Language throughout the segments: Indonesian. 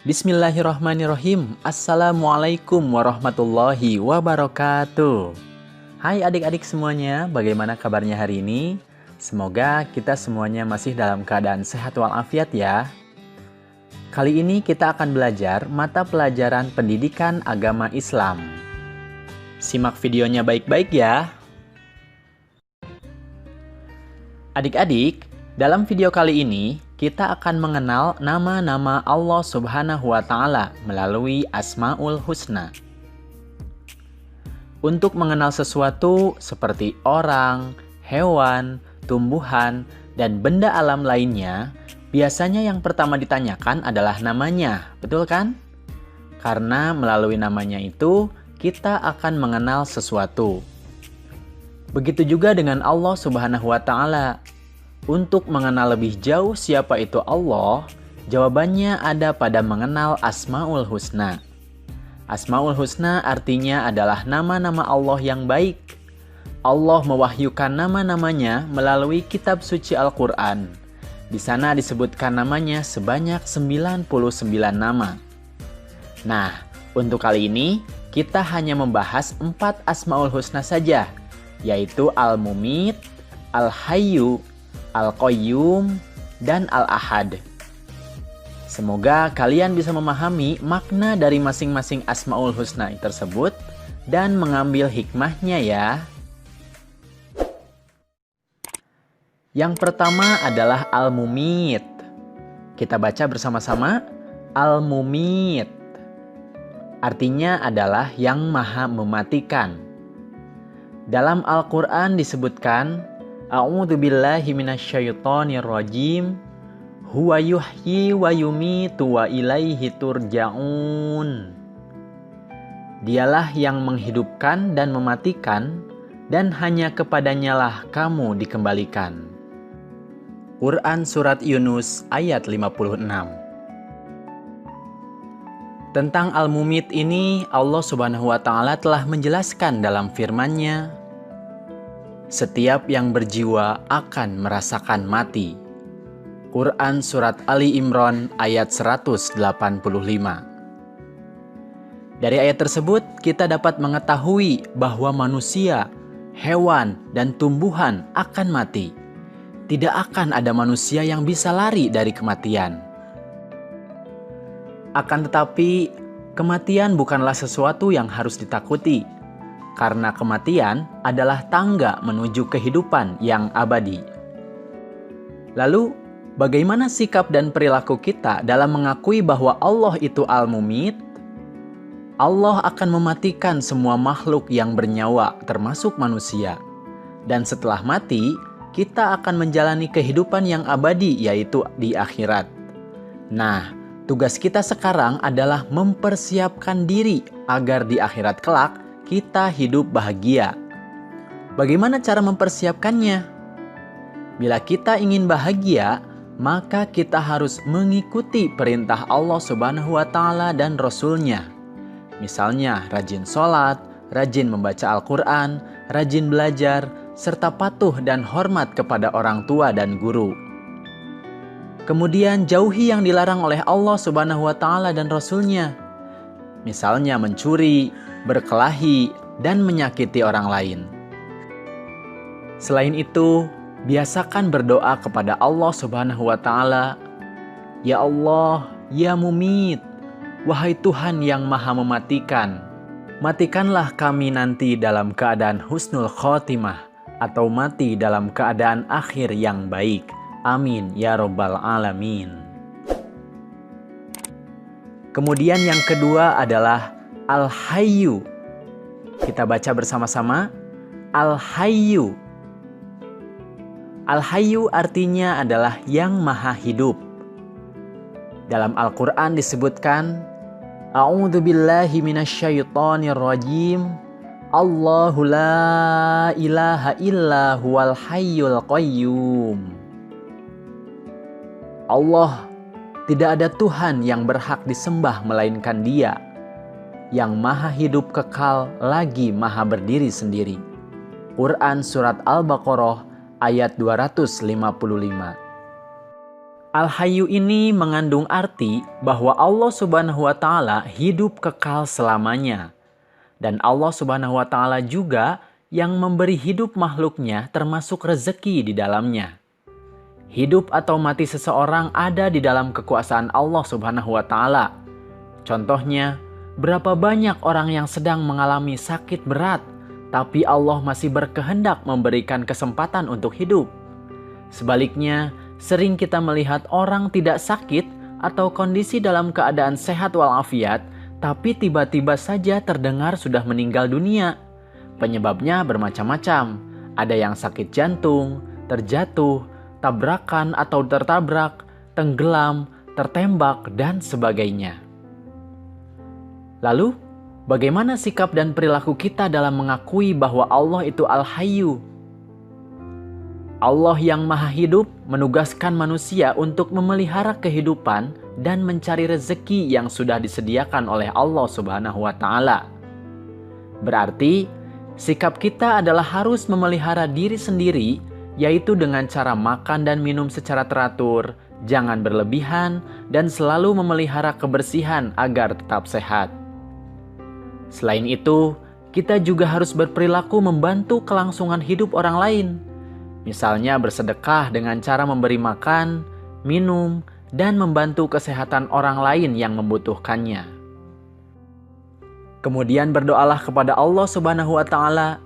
Bismillahirrahmanirrahim. Assalamualaikum warahmatullahi wabarakatuh. Hai adik-adik semuanya, bagaimana kabarnya hari ini? Semoga kita semuanya masih dalam keadaan sehat walafiat ya. Kali ini kita akan belajar mata pelajaran pendidikan agama Islam. Simak videonya baik-baik ya. Adik-adik, dalam video kali ini kita akan mengenal nama-nama Allah Subhanahu wa Ta'ala melalui Asmaul Husna. Untuk mengenal sesuatu seperti orang, hewan, tumbuhan, dan benda alam lainnya, biasanya yang pertama ditanyakan adalah namanya, betul kan? Karena melalui namanya itu kita akan mengenal sesuatu. Begitu juga dengan Allah Subhanahu wa Ta'ala. Untuk mengenal lebih jauh siapa itu Allah, jawabannya ada pada mengenal Asmaul Husna. Asmaul Husna artinya adalah nama-nama Allah yang baik. Allah mewahyukan nama-namanya melalui kitab suci Al-Quran. Di sana disebutkan namanya sebanyak 99 nama. Nah, untuk kali ini kita hanya membahas 4 Asmaul Husna saja, yaitu Al-Mumit, Al-Hayyu, Al-Qayyum, dan Al-Ahad. Semoga kalian bisa memahami makna dari masing-masing Asmaul Husna tersebut dan mengambil hikmahnya ya. Yang pertama adalah Al-Mumit. Kita baca bersama-sama. Al-Mumit artinya adalah yang maha mematikan. Dalam Al-Quran disebutkan, A'udzu billahi minasyaitonir rajim. Huwa yuhyi wa yumitu wa ilaihi turja'un. Dialah yang menghidupkan dan mematikan, dan hanya kepadanyalah kamu dikembalikan. Quran Surat Yunus ayat 56. Tentang Al-Mumit ini Allah Subhanahu wa Ta'ala telah menjelaskan dalam firman-Nya, setiap yang berjiwa akan merasakan mati. Quran Surat Ali Imran ayat 185. Dari ayat tersebut kita dapat mengetahui bahwa manusia, hewan, dan tumbuhan akan mati. Tidak akan ada manusia yang bisa lari dari kematian. Akan tetapi, kematian bukanlah sesuatu yang harus ditakuti. Karena kematian adalah tangga menuju kehidupan yang abadi. Lalu, bagaimana sikap dan perilaku kita dalam mengakui bahwa Allah itu Al-Mumit? Allah akan mematikan semua makhluk yang bernyawa, termasuk manusia. Dan setelah mati, kita akan menjalani kehidupan yang abadi, yaitu di akhirat. Nah, tugas kita sekarang adalah mempersiapkan diri agar di akhirat kelak kita hidup bahagia. Bagaimana cara mempersiapkannya? Bila kita ingin bahagia, maka kita harus mengikuti perintah Allah Subhanahu wa Ta'ala dan Rasul-Nya. Misalnya, rajin sholat, rajin membaca Al-Quran, rajin belajar, serta patuh dan hormat kepada orang tua dan guru. Kemudian, jauhi yang dilarang oleh Allah Subhanahu wa Ta'ala dan Rasul-Nya. Misalnya mencuri, berkelahi, dan menyakiti orang lain. Selain itu, biasakan berdoa kepada Allah Subhanahu wa Ta'ala. Ya Allah, ya Mumit, wahai Tuhan yang maha mematikan, matikanlah kami nanti dalam keadaan husnul khotimah atau mati dalam keadaan akhir yang baik. Amin ya Rabbal Alamin. Kemudian yang kedua adalah Al-Hayyu. Kita baca bersama-sama. Al-Hayyu. Al-Hayyu artinya adalah yang maha hidup. Dalam Al-Quran disebutkan, A'udzu billahi minasyaitonir rajim. Allahu la ilaha illa huwal hayyul qayyum. Allah, tidak ada Tuhan yang berhak disembah melainkan Dia, yang maha hidup kekal lagi maha berdiri sendiri. Quran Surat Al-Baqarah ayat 255. Al-Hayyu ini mengandung arti bahwa Allah Subhanahu wa Ta'ala hidup kekal selamanya. Dan Allah Subhanahu wa Ta'ala juga yang memberi hidup makhluknya termasuk rezeki di dalamnya. Hidup atau mati seseorang ada di dalam kekuasaan Allah Subhanahu wa Ta'ala. Contohnya, berapa banyak orang yang sedang mengalami sakit berat, tapi Allah masih berkehendak memberikan kesempatan untuk hidup. Sebaliknya, sering kita melihat orang tidak sakit atau kondisi dalam keadaan sehat walafiat, tapi tiba-tiba saja terdengar sudah meninggal dunia. Penyebabnya bermacam-macam. Ada yang sakit jantung, terjatuh, tabrakan atau tertabrak, tenggelam, tertembak, dan sebagainya. Lalu, bagaimana sikap dan perilaku kita dalam mengakui bahwa Allah itu Al-Hayyu? Allah yang Maha Hidup menugaskan manusia untuk memelihara kehidupan dan mencari rezeki yang sudah disediakan oleh Allah Subhanahu wa Ta'ala. Berarti, sikap kita adalah harus memelihara diri sendiri, yaitu dengan cara makan dan minum secara teratur, jangan berlebihan, dan selalu memelihara kebersihan agar tetap sehat. Selain itu, kita juga harus berperilaku membantu kelangsungan hidup orang lain. Misalnya bersedekah dengan cara memberi makan, minum, dan membantu kesehatan orang lain yang membutuhkannya. Kemudian berdoalah kepada Allah Subhanahu wa Ta'ala,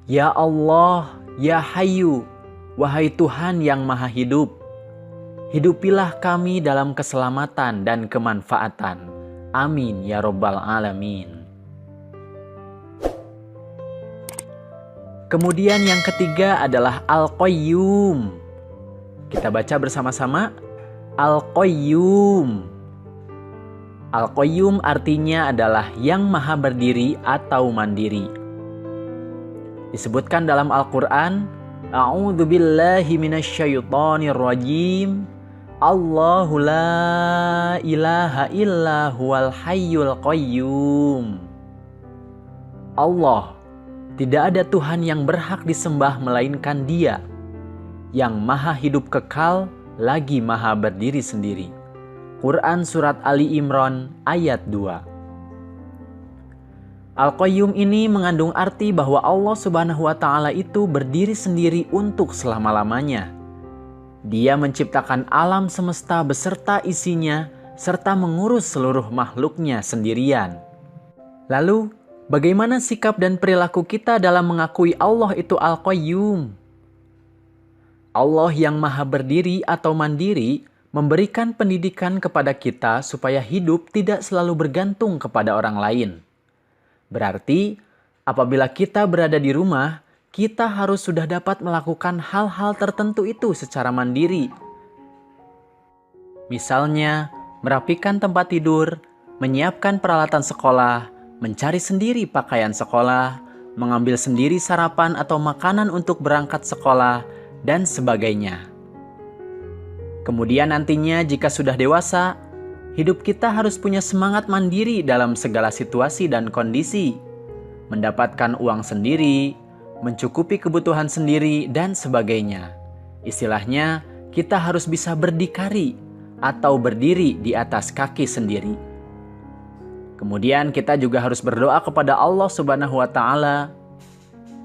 "Ya Allah, ya Hayyu, wahai Tuhan yang Maha Hidup, hidupilah kami dalam keselamatan dan kemanfaatan. Amin ya Rabbal Alamin." Kemudian yang ketiga adalah Al-Qayyum. Kita baca bersama-sama. Al-Qayyum. Al-Qayyum artinya adalah yang maha berdiri atau mandiri. Disebutkan dalam Al-Quran, A'udzu billahi minasyaitonir rajim. Allahu la ilaha illa huwal hayyul qayyum. Allah, tidak ada Tuhan yang berhak disembah melainkan Dia, yang maha hidup kekal lagi maha berdiri sendiri. Quran Surat Ali Imran ayat 2. Al-Qayyum ini mengandung arti bahwa Allah Subhanahu wa Ta'ala itu berdiri sendiri untuk selama-lamanya. Dia menciptakan alam semesta beserta isinya, serta mengurus seluruh makhluknya sendirian. Lalu, bagaimana sikap dan perilaku kita dalam mengakui Allah itu Al-Qayyum? Allah yang maha berdiri atau mandiri memberikan pendidikan kepada kita supaya hidup tidak selalu bergantung kepada orang lain. Berarti, apabila kita berada di rumah, kita harus sudah dapat melakukan hal-hal tertentu itu secara mandiri. Misalnya, merapikan tempat tidur, menyiapkan peralatan sekolah, mencari sendiri pakaian sekolah, mengambil sendiri sarapan atau makanan untuk berangkat sekolah, dan sebagainya. Kemudian nantinya jika sudah dewasa, hidup kita harus punya semangat mandiri dalam segala situasi dan kondisi, mendapatkan uang sendiri, mencukupi kebutuhan sendiri, dan sebagainya. Istilahnya, kita harus bisa berdikari atau berdiri di atas kaki sendiri. Kemudian kita juga harus berdoa kepada Allah Subhanahu wa Ta'ala,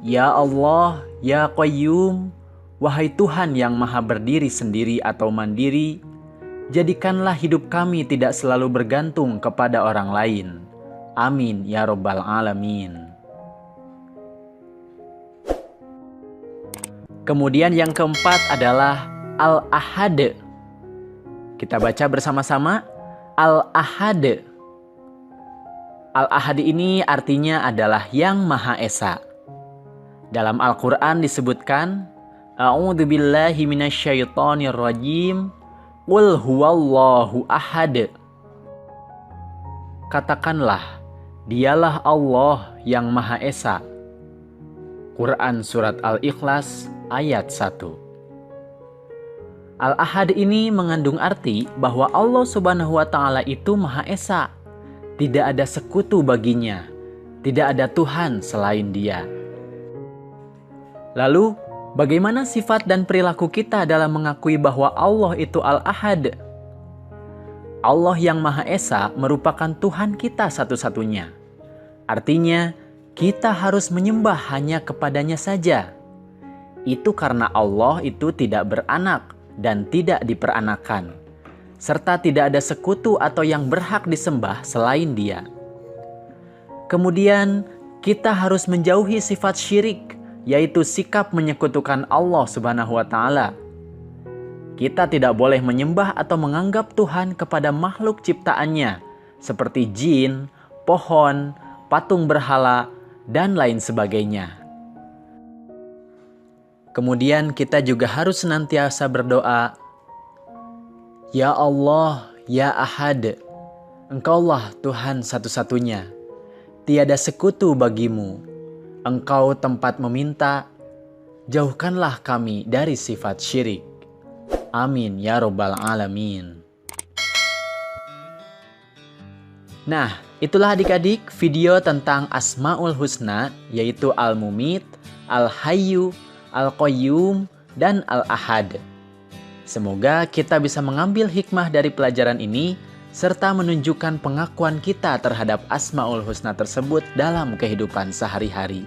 "Ya Allah, ya Qayyum, wahai Tuhan yang maha berdiri sendiri atau mandiri, jadikanlah hidup kami tidak selalu bergantung kepada orang lain. Amin ya Rabbal Alamin." Kemudian yang keempat adalah Al-Ahad. Kita baca bersama-sama. Al-Ahad. Al-Ahad ini artinya adalah yang Maha Esa. Dalam Al-Quran disebutkan, A'udzu billahi minasyaitonir rajim. Qul huwallahu ahad. Katakanlah, dialah Allah yang Maha Esa. Quran Surat Al-Ikhlas ayat 1. Al-Ahad ini mengandung arti bahwa Allah Subhanahu wa Ta'ala itu Maha Esa. Tidak ada sekutu baginya. Tidak ada Tuhan selain Dia. Lalu, Bagaimana sifat dan perilaku kita dalam mengakui bahwa Allah itu Al-Ahad? Allah yang Maha Esa merupakan Tuhan kita satu-satunya. Artinya, kita harus menyembah hanya kepadanya saja. Itu karena Allah itu tidak beranak dan tidak diperanakan, serta tidak ada sekutu atau yang berhak disembah selain Dia. Kemudian, kita harus menjauhi sifat syirik, yaitu sikap menyekutukan Allah Subhanahu wa Ta'ala. Kita tidak boleh menyembah atau menganggap Tuhan kepada makhluk ciptaannya, seperti jin, pohon, patung berhala, dan lain sebagainya. Kemudian kita juga harus senantiasa berdoa, Ya Allah, Ya Ahad, Engkaulah Tuhan satu-satunya, tiada sekutu bagimu, Engkau tempat meminta, jauhkanlah kami dari sifat syirik. Amin ya Rabbal Alamin. Nah, itulah adik-adik video tentang Asmaul Husna, yaitu Al-Mumit, Al-Hayyu, Al-Qayyum, dan Al-Ahad. Semoga kita bisa mengambil hikmah dari pelajaran ini, serta menunjukkan pengakuan kita terhadap Asmaul Husna tersebut dalam kehidupan sehari-hari.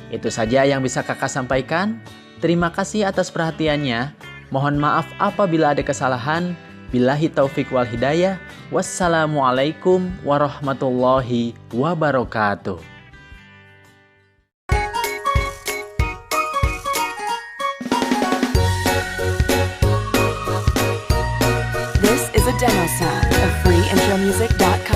Itu saja yang bisa kakak sampaikan. Terima kasih atas perhatiannya. Mohon maaf apabila ada kesalahan. Billahi taufik wal hidayah. Wassalamualaikum warahmatullahi wabarakatuh. This is a demo sound of freeintromusic.com.